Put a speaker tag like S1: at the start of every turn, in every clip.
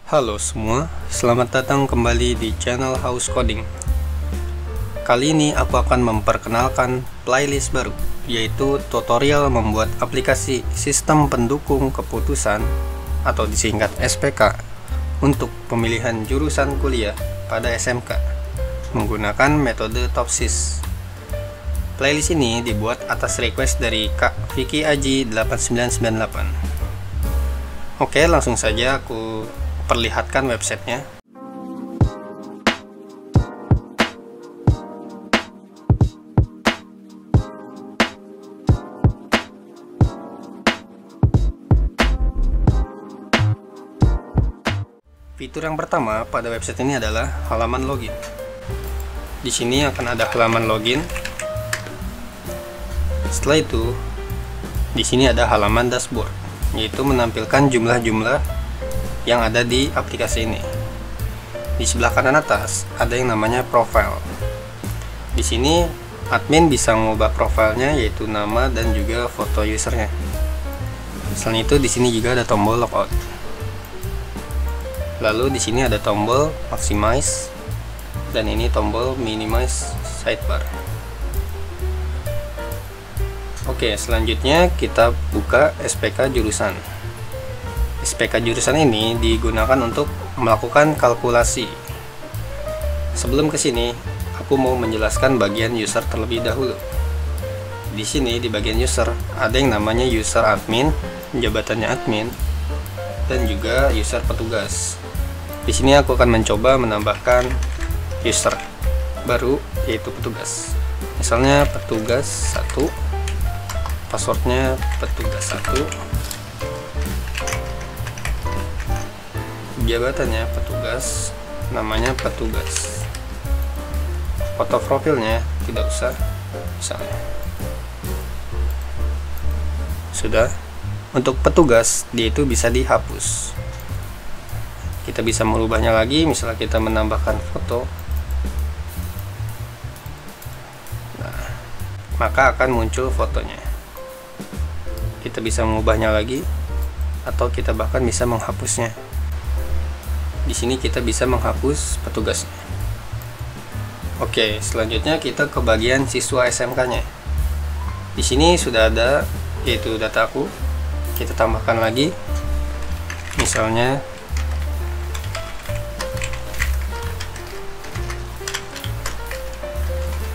S1: Halo semua, selamat datang kembali di channel House Coding. Kali ini aku akan memperkenalkan playlist baru, yaitu tutorial membuat aplikasi sistem pendukung keputusan atau disingkat SPK untuk pemilihan jurusan kuliah pada SMK menggunakan metode Topsys. Playlist ini dibuat atas request dari Kak Vicky Aji 8998. Oke, langsung saja aku perlihatkan websitenya. Fitur yang pertama pada website ini adalah halaman login. Di sini akan ada halaman login. Setelah itu, di sini ada halaman dashboard, yaitu menampilkan jumlah-jumlah yang ada di aplikasi ini. Di sebelah kanan atas ada yang namanya profile. Di sini admin bisa mengubah profilnya, yaitu nama dan juga foto usernya. Selain itu di sini juga ada tombol logout. Lalu di sini ada tombol maximize dan ini tombol minimize sidebar. Oke, selanjutnya kita buka SPK jurusan. SPK jurusan ini digunakan untuk melakukan kalkulasi. Sebelum ke sini, aku mau menjelaskan bagian user terlebih dahulu. Di sini di bagian user ada yang namanya user admin, jabatannya admin, dan juga user petugas. Di sini aku akan mencoba menambahkan user baru, yaitu petugas. Misalnya petugas 1, passwordnya petugas 1. Jabatannya petugas, namanya petugas. Foto profilnya tidak usah, misalnya. Sudah. Untuk petugas, dia itu bisa dihapus. Kita bisa merubahnya lagi, misalnya kita menambahkan foto. Nah, maka akan muncul fotonya. Kita bisa mengubahnya lagi, atau kita bahkan bisa menghapusnya. Di sini kita bisa menghapus petugasnya. Oke, selanjutnya kita ke bagian siswa SMK-nya. Di sini sudah ada, yaitu dataku. Kita tambahkan lagi, misalnya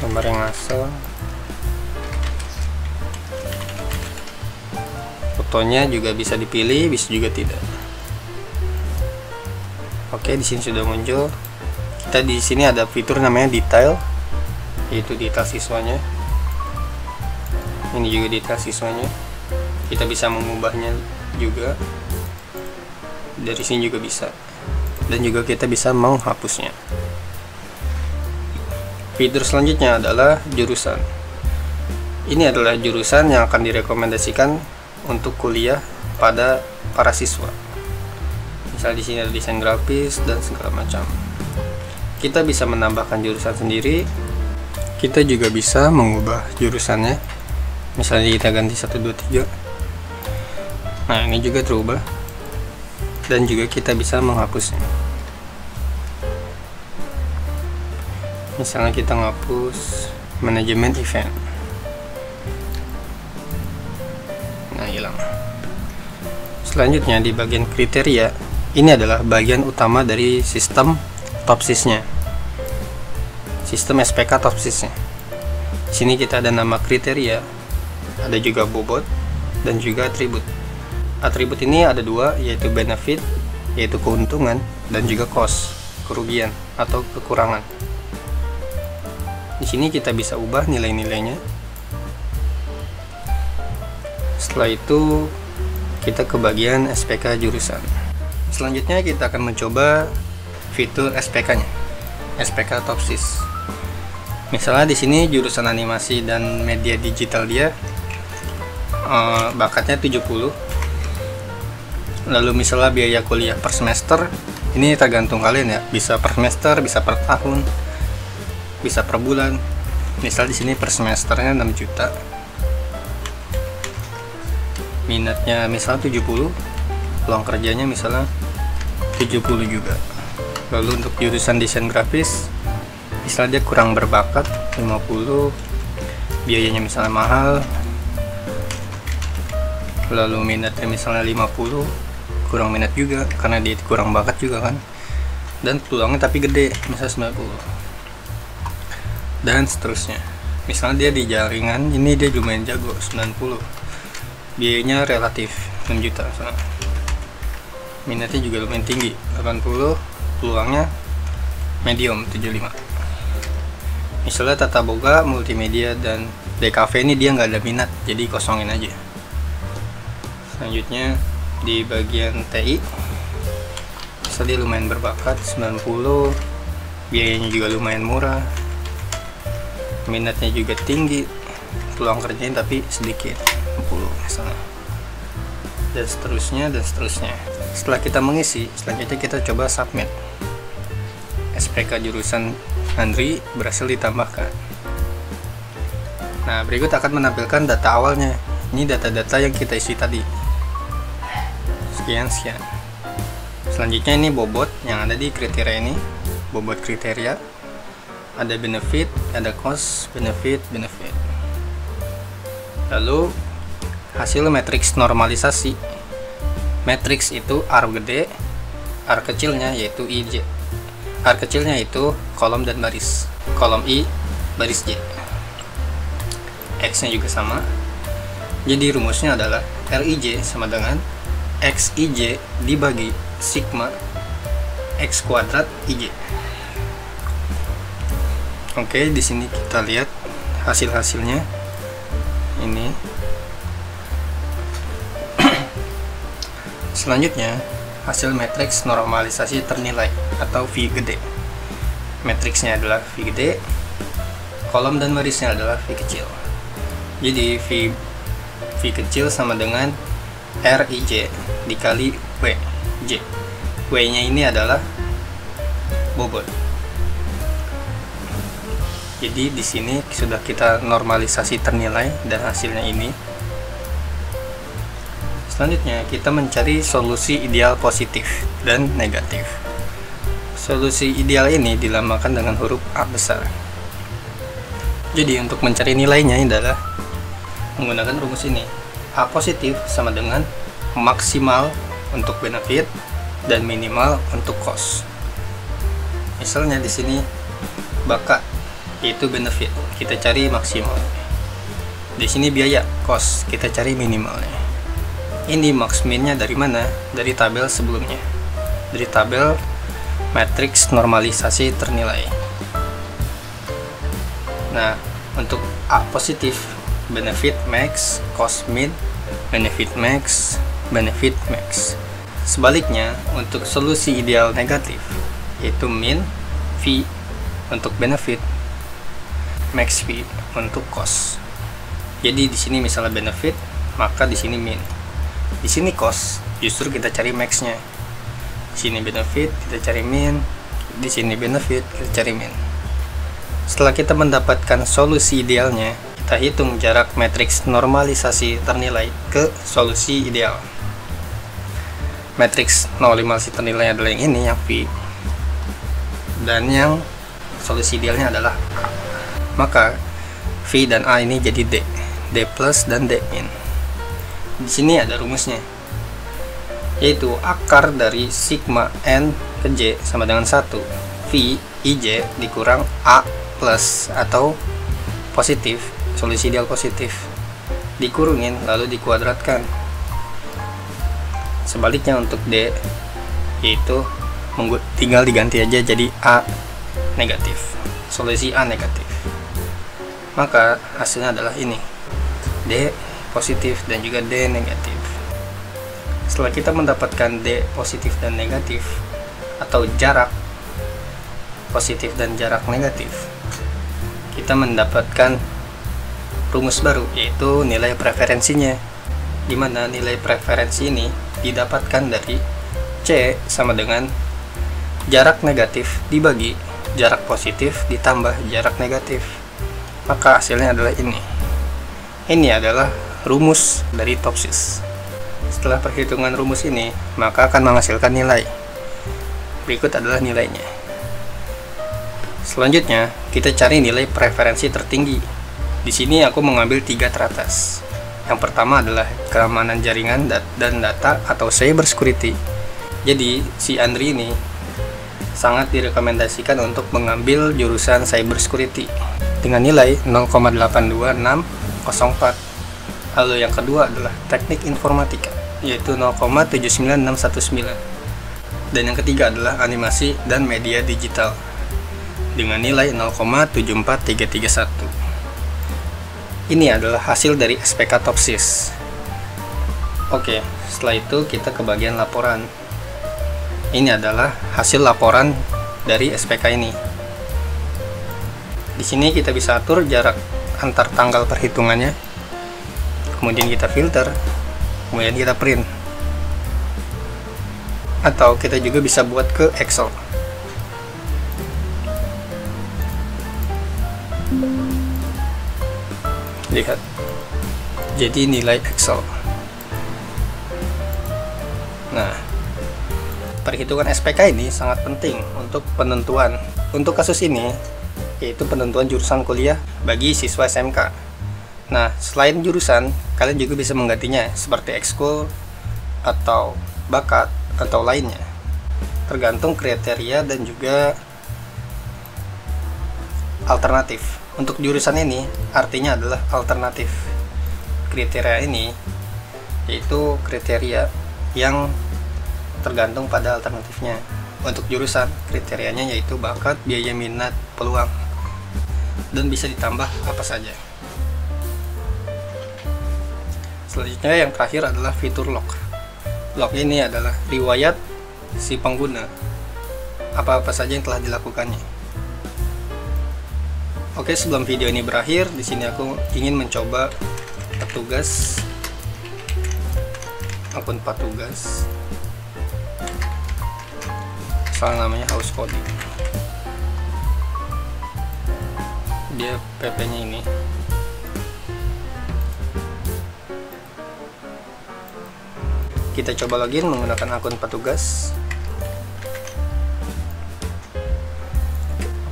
S1: nomor yang asal, fotonya juga bisa dipilih, bisa juga tidak. Oke, di sini sudah muncul. Kita di sini ada fitur namanya detail, yaitu detail siswanya. Ini juga detail siswanya. Kita bisa mengubahnya juga. Dari sini juga bisa. Dan juga kita bisa menghapusnya. Fitur selanjutnya adalah jurusan. Ini adalah jurusan yang akan direkomendasikan untuk kuliah pada para siswa. Misal di sini ada desain grafis dan segala macam. Kita bisa menambahkan jurusan sendiri. Kita juga bisa mengubah jurusannya. Misalnya kita ganti 1, 2, 3. Nah, ini juga terubah. Dan juga kita bisa menghapusnya. Misalnya kita ngapus manajemen event. Nah, hilang. Selanjutnya di bagian kriteria. Ini adalah bagian utama dari sistem Topsys-nya. Sistem SPK Topsys-nya. Di sini kita ada nama kriteria, ada juga bobot, dan juga atribut. Atribut ini ada dua, yaitu benefit, yaitu keuntungan, dan juga cost, kerugian atau kekurangan. Di sini kita bisa ubah nilai-nilainya. Setelah itu kita ke bagian SPK jurusan. Selanjutnya kita akan mencoba fitur SPK-nya, SPK Topsys. Misalnya di sini jurusan animasi dan media digital dia bakatnya 70. Lalu misalnya biaya kuliah per semester, ini tergantung kalian ya, bisa per semester, bisa per tahun, bisa per bulan. Misal di sini per semesternya 6 juta. Minatnya misal 70, peluang kerjanya misalnya 70 juga. Lalu untuk jurusan desain grafis, misalnya dia kurang berbakat, 50, biayanya misalnya mahal, lalu minatnya misalnya 50, kurang minat juga karena dia kurang bakat juga kan, dan peluangnya tapi gede, misalnya 90, dan seterusnya. Misalnya dia di jaringan ini dia lumayan jago, 90, biayanya relatif 6 juta misalnya. Minatnya juga lumayan tinggi, 80, peluangnya medium, 75. Misalnya tata boga, multimedia, dan DKV ini dia nggak ada minat, jadi kosongin aja. Selanjutnya di bagian TI, misalnya dia lumayan berbakat, 90, biayanya juga lumayan murah, minatnya juga tinggi, peluang kerjanya tapi sedikit, 60 misalnya, dan seterusnya dan seterusnya. Setelah kita mengisi, selanjutnya kita coba submit. SPK jurusan Andri berhasil ditambahkan. Nah, berikut akan menampilkan data awalnya. Ini data-data yang kita isi tadi. Sekian. Selanjutnya ini bobot yang ada di kriteria ini. Bobot kriteria. Ada benefit, ada cost, benefit. Lalu hasil matriks normalisasi. Matriks itu R gede, R kecilnya yaitu IJ. R kecilnya itu kolom dan baris. Kolom I, baris J. X nya juga sama. Jadi rumusnya adalah RIJ sama dengan XIJ dibagi sigma X kuadrat IJ. Oke, di sini kita lihat hasil-hasilnya. Ini. Selanjutnya, hasil matriks normalisasi ternilai atau V gede. Matriksnya adalah V gede, kolom dan barisnya adalah V kecil. Jadi V kecil sama dengan RIJ dikali WJ. W-nya ini adalah bobot. Jadi di sini sudah kita normalisasi ternilai dan hasilnya ini. Selanjutnya kita mencari solusi ideal positif dan negatif. Solusi ideal ini dilambangkan dengan huruf A besar. Jadi untuk mencari nilainya adalah menggunakan rumus ini. A positif sama dengan maksimal untuk benefit dan minimal untuk cost. Misalnya di sini bakat yaitu benefit, kita cari maksimal. Di sini biaya, cost, kita cari minimalnya. Ini max minnya dari mana? Dari tabel sebelumnya. Dari tabel matriks normalisasi ternilai. Nah, untuk A positif, benefit max, cost min, benefit max, benefit max. Sebaliknya, untuk solusi ideal negatif, yaitu min V untuk benefit, max V untuk cost. Jadi di sini misalnya benefit, maka di sini min. Di sini cost, justru kita cari max-nya. Di sini benefit, kita cari min. Di sini benefit, kita cari min. Setelah kita mendapatkan solusi idealnya, kita hitung jarak matriks normalisasi ternilai ke solusi ideal. Matriks normalisasi ternilai adalah yang ini, yang V. Dan yang solusi idealnya adalah A. Maka V dan A ini jadi D plus dan D min. Di sini ada rumusnya, yaitu akar dari sigma N ke J sama dengan 1 V IJ dikurang A plus atau positif, solusi ideal positif, dikurungin lalu dikuadratkan. Sebaliknya untuk D, yaitu tinggal diganti aja jadi A negatif, solusi A negatif. Maka hasilnya adalah ini, D positif dan juga D negatif. Setelah kita mendapatkan D positif dan negatif, atau jarak positif dan jarak negatif, kita mendapatkan rumus baru, yaitu nilai preferensinya, di mana nilai preferensi ini didapatkan dari C sama dengan jarak negatif dibagi jarak positif ditambah jarak negatif. Maka hasilnya adalah ini. Ini adalah rumus dari TOPSIS. Setelah perhitungan rumus ini, maka akan menghasilkan nilai. Berikut adalah nilainya. Selanjutnya, kita cari nilai preferensi tertinggi. Di sini aku mengambil 3 teratas. Yang pertama adalah keamanan jaringan dan data atau cyber security. Jadi, si Andri ini sangat direkomendasikan untuk mengambil jurusan cyber security dengan nilai 0,82604. Lalu yang kedua adalah teknik informatika, yaitu 0,79619. Dan yang ketiga adalah animasi dan media digital dengan nilai 0,74331. Ini adalah hasil dari SPK Topsis. Oke, setelah itu kita ke bagian laporan. Ini adalah hasil laporan dari SPK ini. Di sini kita bisa atur jarak antar tanggal perhitungannya. Kemudian kita filter, kemudian kita print. Atau kita juga bisa buat ke Excel. Lihat, jadi nilai Excel. Nah, perhitungan SPK ini sangat penting untuk penentuan. Untuk kasus ini, yaitu penentuan jurusan kuliah bagi siswa SMK. Nah, selain jurusan, kalian juga bisa menggantinya seperti ekskul atau bakat atau lainnya. Tergantung kriteria dan juga alternatif. Untuk jurusan ini artinya adalah alternatif. Kriteria ini yaitu kriteria yang tergantung pada alternatifnya. Untuk jurusan, kriterianya yaitu bakat, biaya minat, peluang, dan bisa ditambah apa saja. Selanjutnya yang terakhir adalah fitur log. Log ini adalah riwayat si pengguna, apa-apa saja yang telah dilakukannya. Oke, sebelum video ini berakhir, di sini aku ingin mencoba petugas, akun petugas, soal namanya house coding. Dia PP-nya ini. Kita coba login menggunakan akun petugas.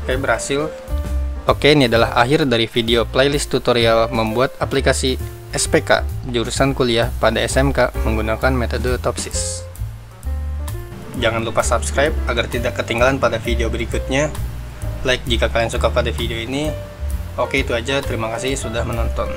S1: Oke, berhasil. Oke, ini adalah akhir dari video playlist tutorial membuat aplikasi SPK jurusan kuliah pada SMK menggunakan metode Topsis. Jangan lupa subscribe agar tidak ketinggalan pada video berikutnya. Like jika kalian suka pada video ini. Oke, itu aja. Terima kasih sudah menonton.